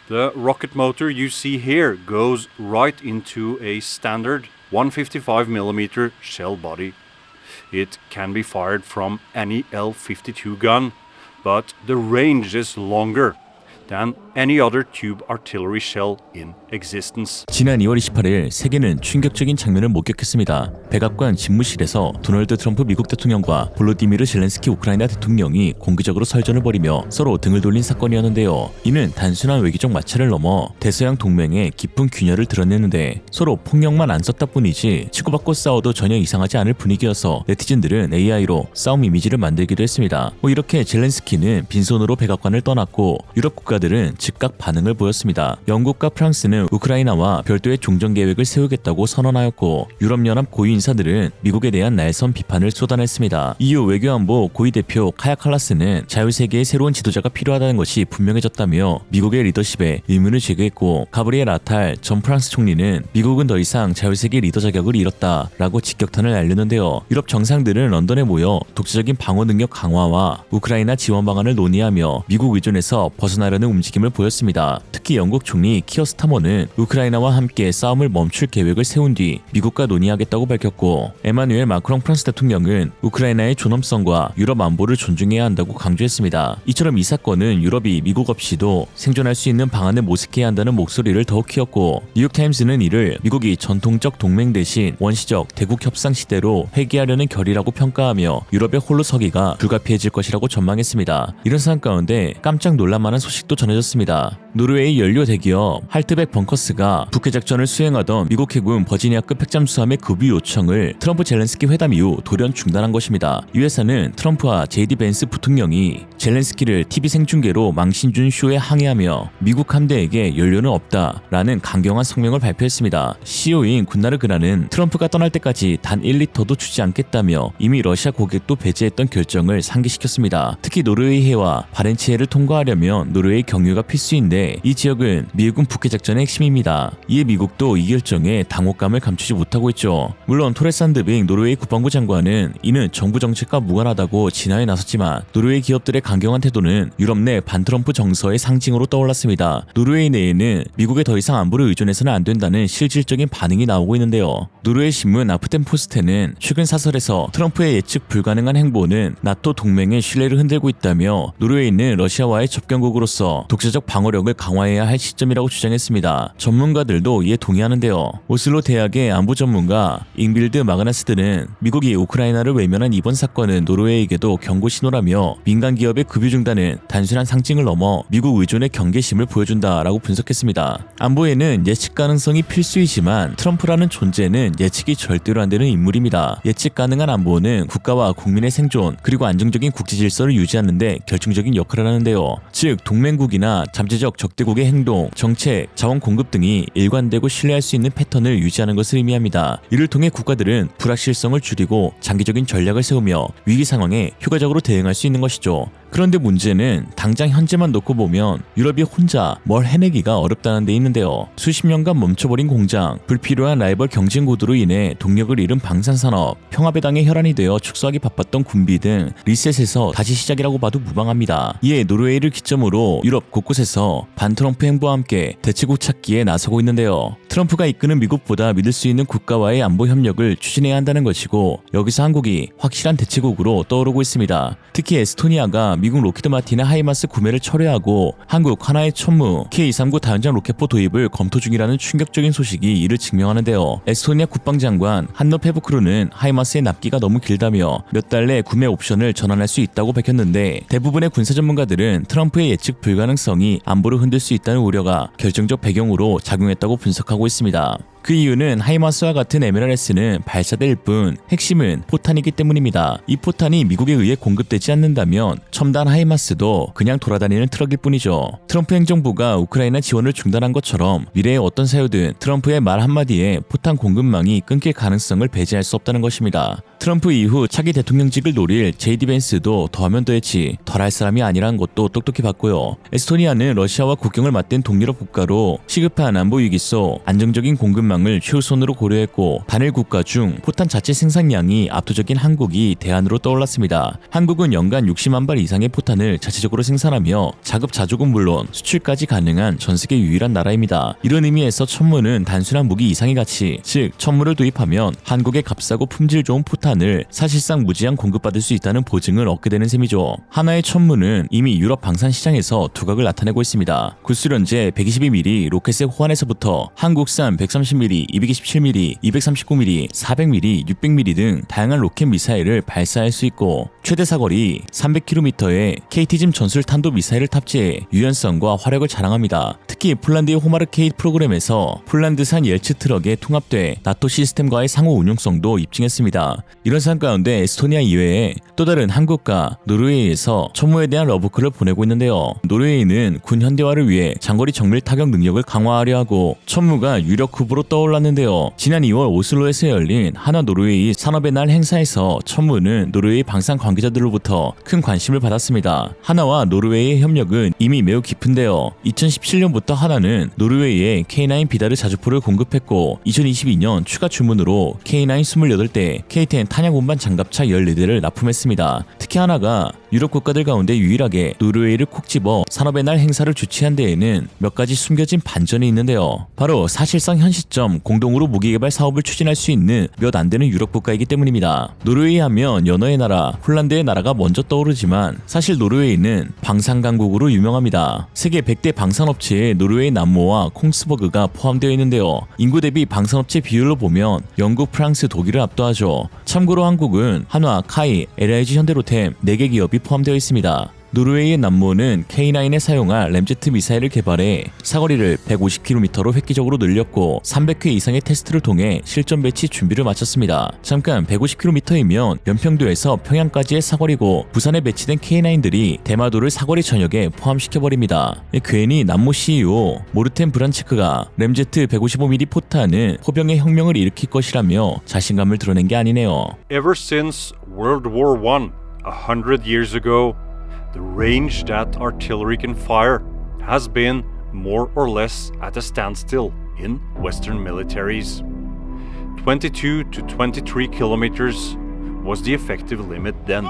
The rocket motor you see here goes right into a standard 155mm shell body. It can be fired from any L-52 gun, but the range is longer than any other tube artillery shell in existence. 지난 2월 28일 세계는 충격적인 장면을 목격했습니다. 백악관 집무실에서 도널드 트럼프 미국 대통령과 볼로디미르 젤렌스키 우크라이나 대통령이 공개적으로 설전을 벌이며 서로 등을 돌린 사건이었는데요. 이는 단순한 외교적 마찰을 넘어 대서양 동맹의 깊은 균열을 드러내는데 서로 폭력만 안 썼다 뿐이지 치고받고 싸워도 전혀 이상하지 않을 분위기여서 네티즌들은 AI로 싸움 이미지를 만들기도 했습니다. 이렇게 젤렌스키는 빈손으로 백악관을 떠났고 유럽 국가들은 즉각 반응을 보였습니다. 영국과 프랑스는 우크라이나와 별도의 종전 계획을 세우겠다고 선언하였고 유럽연합 고위 인사들은 미국에 대한 날선 비판을 쏟아냈습니다. EU 외교안보 고위 대표 카야 칼라스는 자유세계의 새로운 지도자가 필요하다는 것이 분명해졌다며 미국의 리더십에 의문을 제기했고 가브리엘 아탈 전 프랑스 총리는 미국은 더 이상 자유세계 리더 자격을 잃었다라고 직격탄을 날렸는데요. 유럽 정상들은 런던에 모여 독자적인 방어 능력 강화와 우크라이나 지원 방안을 논의하며 미국 의존에서 벗어나려는 움직임을 보였습니다. 특히 영국 총리 키어 스타머는 우크라이나와 함께 싸움을 멈출 계획을 세운 뒤 미국과 논의하겠다고 밝혔고 에마누엘 마크롱 프랑스 대통령은 우크라이나의 존엄성과 유럽 안보를 존중해야 한다고 강조했습니다. 이처럼 이 사건은 유럽이 미국 없이도 생존할 수 있는 방안을 모색해야 한다는 목소리를 더욱 키웠고 뉴욕타임스는 이를 미국이 전통적 동맹 대신 원시적 대국 협상 시대로 회귀하려는 결의라고 평가하며 유럽의 홀로 서기가 불가피해질 것이라고 전망했습니다. 이런 상황 가운데 깜짝 놀랄만한 소식도 전해졌습니다. 노르웨이 연료 대기업 할트백 벙커스가 북해 작전을 수행하던 미국 해군 버지니아급 핵잠수함의 급유 요청을 트럼프 젤렌스키 회담 이후 돌연 중단한 것입니다. 이 회사는 트럼프와 제이디 벤스 부통령이 젤렌스키를 TV 생중계로 망신 준 쇼에 항의하며 미국 함대에게 연료는 없다라는 강경한 성명을 발표했습니다. CEO인 군나르 그라는 트럼프가 떠날 때까지 단 1리터도 주지 않겠다며 이미 러시아 고객도 배제했던 결정을 상기시켰습니다. 특히 노르웨이해와 바렌츠해를 통과하려면 노르웨이 경유가 필수인데 이 지역은 미해군 북해 작전의 핵심입니다. 이에 미국도 이 결정에 당혹감을 감추지 못하고 있죠. 물론 토레산드빙 노르웨이 국방부 장관은 이는 정부 정책과 무관하다고 진화에 나섰지만 노르웨이 기업들의 강경한 태도는 유럽 내 반트럼프 정서의 상징으로 떠올랐습니다. 노르웨이 내에는 미국에 더 이상 안보를 의존해서는 안 된다는 실질적인 반응이 나오고 있는데요. 노르웨이 신문 아프텐포스트는 최근 사설에서 트럼프의 예측 불가능한 행보는 나토 동맹의 신뢰를 흔들고 있다며 노르웨이는 러시아와의 접경국으로서 독자적 방어력을 강화해야 할 시점이라고 주장했습니다. 전문가들도 이에 동의하는데요. 오슬로 대학의 안보 전문가 잉빌드 마그나스드는 미국이 우크라이나를 외면한 이번 사건은 노르웨이에게도 경고 신호라며 민간 기업의 급유 중단은 단순한 상징을 넘어 미국 의존의 경계심을 보여준다라고 분석했습니다. 안보에는 예측 가능성이 필수이지만 트럼프라는 존재는 예측이 절대로 안 되는 인물입니다. 예측 가능한 안보는 국가와 국민의 생존 그리고 안정적인 국제 질서를 유지하는 데 결정적인 역할을 하는데요. 즉 동맹국이나 잠재적 적대국의 행동, 정책, 자원 공급 등이 일관되고 신뢰할 수 있는 패턴을 유지하는 것을 의미합니다. 이를 통해 국가들은 불확실성을 줄이고 장기적인 전략을 세우며 위기 상황에 효과적으로 대응할 수 있는 것이죠. 그런데 문제는 당장 현재만 놓고 보면 유럽이 혼자 뭘 해내기가 어렵다는 데 있는데요. 수십 년간 멈춰버린 공장, 불필요한 라이벌 경쟁 구도로 인해 동력을 잃은 방산산업, 평화배당의 혈안이 되어 축소하기 바빴던 군비 등 리셋에서 다시 시작이라고 봐도 무방합니다. 이에 노르웨이를 기점으로 유럽 곳곳에서 반트럼프 행보와 함께 대책국 찾기에 나서고 있는데요. 트럼프가 이끄는 미국보다 믿을 수 있는 국가와의 안보 협력을 추진해야 한다는 것이고 여기서 한국이 확실한 대책국으로 떠오르고 있습니다. 특히 에스토니아가 미국 로키드 마틴의 하이마스 구매를 철회하고 한국 하나의 천무 K239 다연장 로켓포 도입을 검토 중이라는 충격적인 소식이 이를 증명하는데요. 에스토니아 국방장관 한노 페부크루는 하이마스의 납기가 너무 길다며 몇 달 내 구매 옵션을 전환할 수 있다고 밝혔는데 대부분의 군사 전문가들은 트럼프의 예측 불가능성이 안보를 흔들 수 있다는 우려가 결정적 배경으로 작용했다고 분석하고 있습니다. 그 이유는 하이마스와 같은 MLRS는 발사될 뿐 핵심은 포탄이기 때문입니다. 이 포탄이 미국에 의해 공급되지 않는다면 첨단 하이마스도 그냥 돌아다니는 트럭일 뿐이죠. 트럼프 행정부가 우크라이나 지원을 중단한 것처럼 미래의 어떤 사유든 트럼프의 말 한마디에 포탄 공급망이 끊길 가능성을 배제할 수 없다는 것입니다. 트럼프 이후 차기 대통령직을 노릴 제이디 벤스도 더하면 더했지 덜할 사람이 아니라는 것도 똑똑히 봤고요. 에스토니아는 러시아와 국경을 맞댄 동유럽 국가로 시급한 안보 위기 속 안정적인 공급망을 국방을 최우선으로 고려했고 단일 국가 중 포탄 자체 생산량이 압도적인 한국이 대안으로 떠올랐습니다. 한국은 연간 60만 발 이상의 포탄을 자체적으로 생산하며 자급자족은 물론 수출까지 가능한 전세계 유일한 나라입니다. 이런 의미에서 천무는 단순한 무기 이상의 가치, 즉 천무를 도입하면 한국의 값싸고 품질 좋은 포탄을 사실상 무제한 공급받을 수 있다는 보증을 얻게 되는 셈이죠. 하나의 천무는 이미 유럽 방산 시장에서 두각을 나타내고 있습니다. 구수련제 122mm 로켓의 호환에서부터 한국산 130mm, 227mm, 239mm, 400mm, 600mm 등 다양한 로켓 미사일을 발사할 수 있고 최대 사거리 300km의 KT짐 전술 탄도 미사일을 탑재해 유연성과 화력을 자랑합니다. 특히 폴란드의 호마르케이트 프로그램에서 폴란드산 옐츠 트럭에 통합돼 나토 시스템과의 상호 운용성도 입증했습니다. 이런 사안 가운데 에스토니아 이외에 또 다른 한국과 노르웨이에서 천무에 대한 러브콜을 보내고 있는데요. 노르웨이는 군 현대화를 위해 장거리 정밀 타격 능력을 강화하려 하고 천무가 유력 후보로 떠올랐는데요. 지난 2월 오슬로에서 열린 한화 노르웨이 산업의 날 행사에서 천무는 노르웨이 방산 관계자들로부터 큰 관심을 받았습니다. 한화와 노르웨이의 협력은 이미 매우 깊은데요. 2017년부터 한화는 노르웨이에 K9 비다르 자주포를 공급했고 2022년 추가 주문으로 K9 28대, K10 탄약 운반 장갑차 14대를 납품했습니다. 특히 한화가 유럽 국가들 가운데 유일하게 노르웨이를 콕 집어 산업의 날 행사를 주최한 데에는 몇 가지 숨겨진 반전이 있는데요. 바로 사실상 현 시점 공동으로 무기 개발 사업을 추진할 수 있는 몇 안 되는 유럽 국가이기 때문입니다. 노르웨이 하면 연어의 나라, 폴란드의 나라가 먼저 떠오르지만 사실 노르웨이는 방산 강국으로 유명합니다. 세계 100대 방산업체에 노르웨이 남모와 콩스버그가 포함되어 있는데요. 인구 대비 방산업체 비율로 보면 영국, 프랑스, 독일을 압도하죠. 참고로 한국은 한화, 카이, LIG, 현대로템 4개 기업이 포함되어 있습니다. 노르웨이의 남모는 K9에 사용할 램제트 미사일을 개발해 사거리를 150km로 획기적으로 늘렸고 300회 이상의 테스트를 통해 실전 배치 준비를 마쳤습니다. 잠깐 150km이면 연평도에서 평양까지의 사거리고 부산에 배치된 K9들이 대마도를 사거리 전역에 포함시켜버립니다. 괜히 남모 CEO 모르텐 브란체크가 램제트 155mm 포탄은 포병의 혁명을 일으킬 것이라며 자신감을 드러낸 게 아니네요. Ever since World War I, 100 years ago, the range that artillery can fire has been more or less at a standstill in Western militaries. 22 to 23 kilometers was the effective limit then.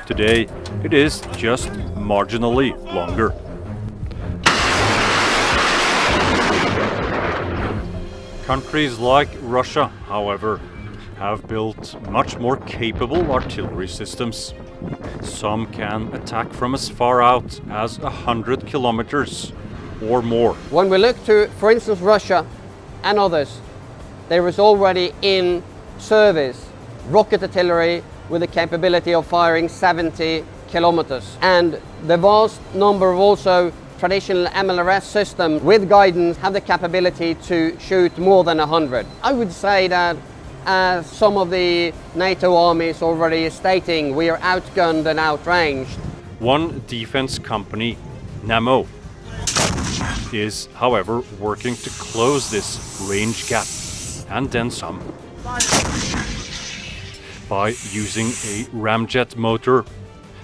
Today, it is just marginally longer. Countries like Russia, however, have built much more capable artillery systems. Some can attack from as far out as 100 kilometers or more. When we look to, for instance, Russia and others, there is already in service rocket artillery with the capability of firing 70 kilometers. And the vast number of also traditional MLRS systems with guidance have the capability to shoot more than 100. I would say that as some of the NATO armies already stating, we are outgunned and outranged. One defense company, Nammo, is however working to close this range gap and then some by using a ramjet motor,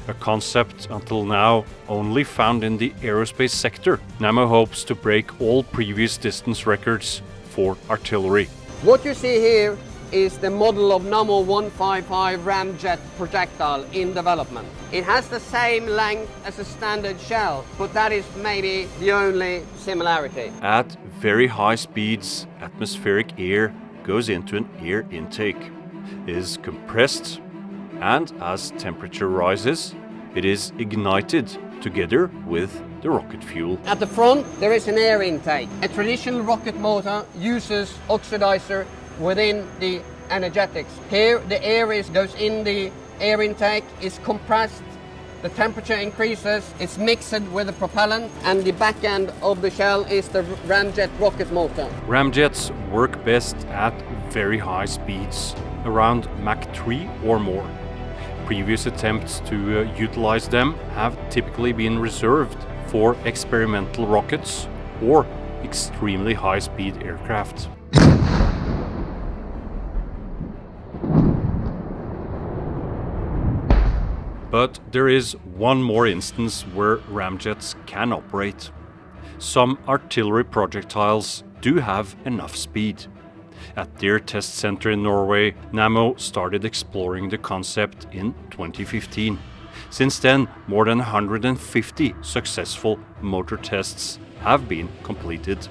a concept until now only found in the aerospace sector. Nammo hopes to break all previous distance records for artillery. What you see here is the model of Nammo 155 ramjet projectile in development. It has the same length as a standard shell, but that is maybe the only similarity. At very high speeds, atmospheric air goes into an air intake, is compressed, and as temperature rises, it is ignited together with the rocket fuel. At the front, there is an air intake. A traditional rocket motor uses oxidizer within the energetics. Here, the air goes in the air intake, is compressed, the temperature increases, it's mixed with the propellant, and the back end of the shell is the ramjet rocket motor. Ramjets work best at very high speeds, around Mach 3 or more. Previous attempts to utilize them have typically been reserved for experimental rockets or extremely high-speed aircraft. But there is one more instance where ramjets can operate. some artillery projectiles do have enough speed. At their test center in Norway, Nammo started exploring the concept in 2015. Since then, more than 150 successful motor tests have been completed.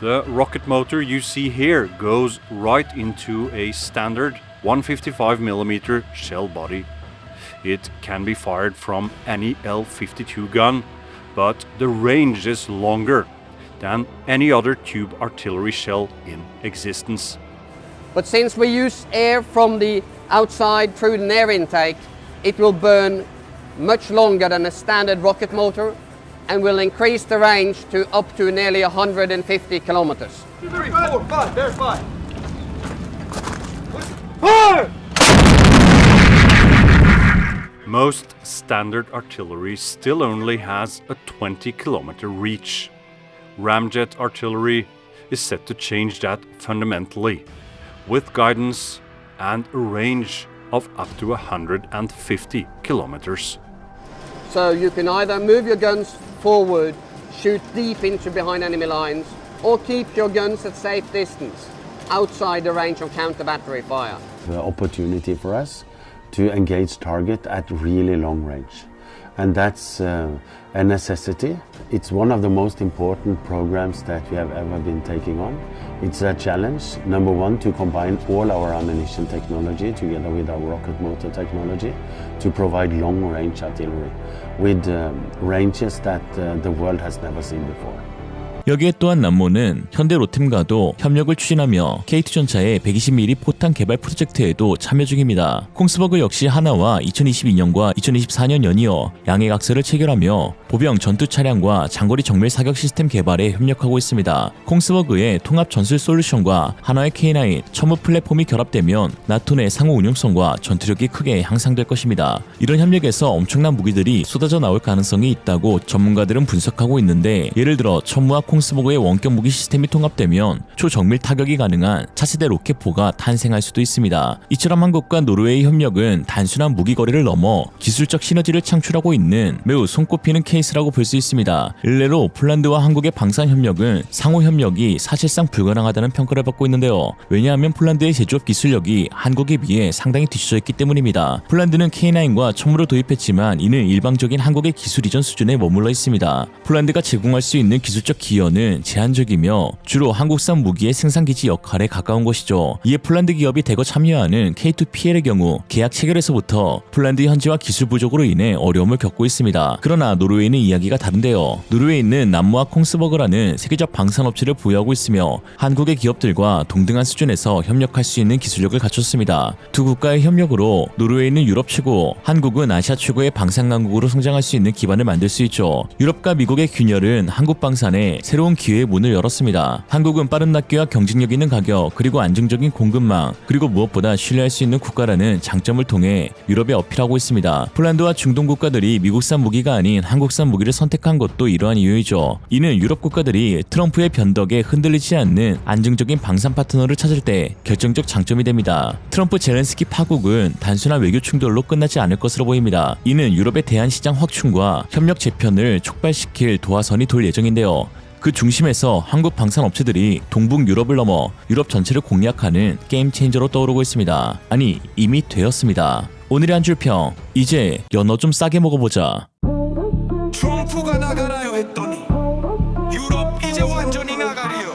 The rocket motor you see here goes right into a standard 155mm shell body. It can be fired from any L-52 gun, but the range is longer than any other tube artillery shell in existence. But since we use air from the outside through the air intake, it will burn much longer than a standard rocket motor and will increase the range to up to nearly 150 kilometers. 2, 3, 4, 5, there's 5. Most standard artillery still only has a 20-kilometer reach. Ramjet artillery is set to change that fundamentally, with guidance and a range of up to 150 kilometers. So you can either move your guns forward, shoot deep into behind enemy lines, or keep your guns at safe distance, outside the range of counter-battery fire. The opportunity for us to engage target at really long range. And that's a necessity. It's one of the most important programs that we have ever been taking on. It's a challenge, number one, to combine all our ammunition technology together with our rocket motor technology to provide long-range artillery with ranges that the world has never seen before. 여기에 또한 남모는 현대 로템과도 협력을 추진하며 K2전차의 120mm 포탄 개발 프로젝트에도 참여 중입니다. 콩스버그 역시 하나와 2022년과 2024년 연이어 양해각서를 체결하며 보병 전투 차량과 장거리 정밀 사격 시스템 개발에 협력하고 있습니다. 콩스버그의 통합 전술 솔루션과 하나의 K9 첨무 플랫폼이 결합되면 나토 내 상호 운용성과 전투력이 크게 향상될 것입니다. 이런 협력에서 엄청난 무기들이 쏟아져 나올 가능성이 있다고 전문가들은 분석하고 있는데, 예를 들어 첨무와 콩스버그의 원격 무기 시스템이 통합되면 초정밀 타격이 가능한 차세대 로켓포가 탄생할 수도 있습니다. 이처럼 한국과 노르웨이 협력은 단순한 무기 거래를 넘어 기술적 시너지를 창출하고 있는 매우 손꼽히는 케이스라고 볼 수 있습니다. 일례로 폴란드와 한국의 방산 협력은 상호 협력이 사실상 불가능하다는 평가를 받고 있는데요. 왜냐하면 폴란드의 제조업 기술력이 한국에 비해 상당히 뒤처져 있기 때문입니다. 폴란드는 K9과 첨무를 도입했지만 이는 일방적인 한국의 기술 이전 수준에 머물러 있습니다. 폴란드가 제공할 수 있는 기술적 기여는 제한적이며 주로 한국산 무기의 생산기지 역할에 가까운 것이죠. 이에 폴란드 기업이 대거 참여하는 K2PL의 경우 계약 체결에서부터 폴란드 현지화 기술 부족으로 인해 어려움을 겪고 있습니다. 그러나 노르웨이는 이야기가 다른데요. 노르웨이는 남모와 콩스버그라는 세계적 방산업체를 보유하고 있으며 한국의 기업들과 동등한 수준에서 협력할 수 있는 기술력을 갖췄습니다. 두 국가의 협력으로 노르웨이는 유럽 최고, 한국은 아시아 최고의 방산 강국으로 성장할 수 있는 기반을 만들 수 있죠. 유럽과 미국의 균열은 한국 방산에 새로운 기회의 문을 열었습니다. 한국은 빠른 납기와 경쟁력 있는 가격, 그리고 안정적인 공급망, 그리고 무엇보다 신뢰할 수 있는 국가라는 장점을 통해 유럽에 어필하고 있습니다. 폴란드와 중동 국가들이 미국산 무기가 아닌 한국산 무기를 선택한 것도 이러한 이유이죠. 이는 유럽 국가들이 트럼프의 변덕에 흔들리지 않는 안정적인 방산 파트너를 찾을 때 결정적 장점이 됩니다. 트럼프 젤렌스키 파국은 단순한 외교 충돌로 끝나지 않을 것으로 보입니다. 이는 유럽의 대한 시장 확충과 협력 재편을 촉발시킬 도화선이 돌 예정인데요. 그 중심에서 한국 방산 업체들이 동북 유럽을 넘어 유럽 전체를 공략하는 게임 체인저로 떠오르고 있습니다. 아니, 이미 되었습니다. 오늘의 한 줄 평, 이제 연어 좀 싸게 먹어보자. 트럼프가 나가나요 했더니 유럽 이제 완전히 나가리요.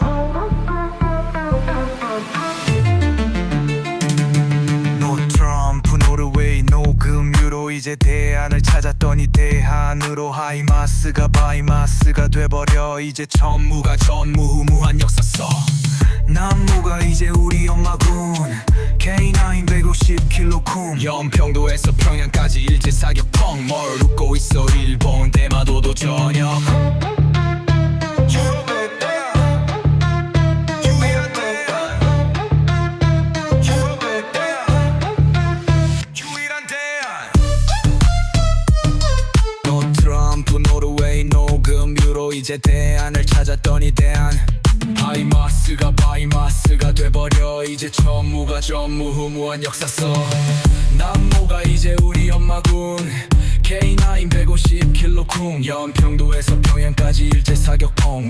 노 트럼프 노르웨이 노금 유로 이제 대안을 찾았더니 대안으로 하이마스가 바이마스가 돼버려. 이제 전무가 전무후무한 역사 써. 남무가 이제 우리 엄마군. K9 150kg 쿰 연평도에서 평양까지 일제 사격 펑. 뭘 웃고 있어 일본 대마도도 저녁. 유럽의 대안 유일한 대안 유럽의 대안 유일한 대안. 노 트럼프 노르웨이 노금 유로 이제 대안을 찾았더니 대안 바이마스가 돼버려 이제 전무후무한 역사서 남모가 이제 우리 엄마군 K9 150kg 쿵 연평도에서 평양까지 일제 사격통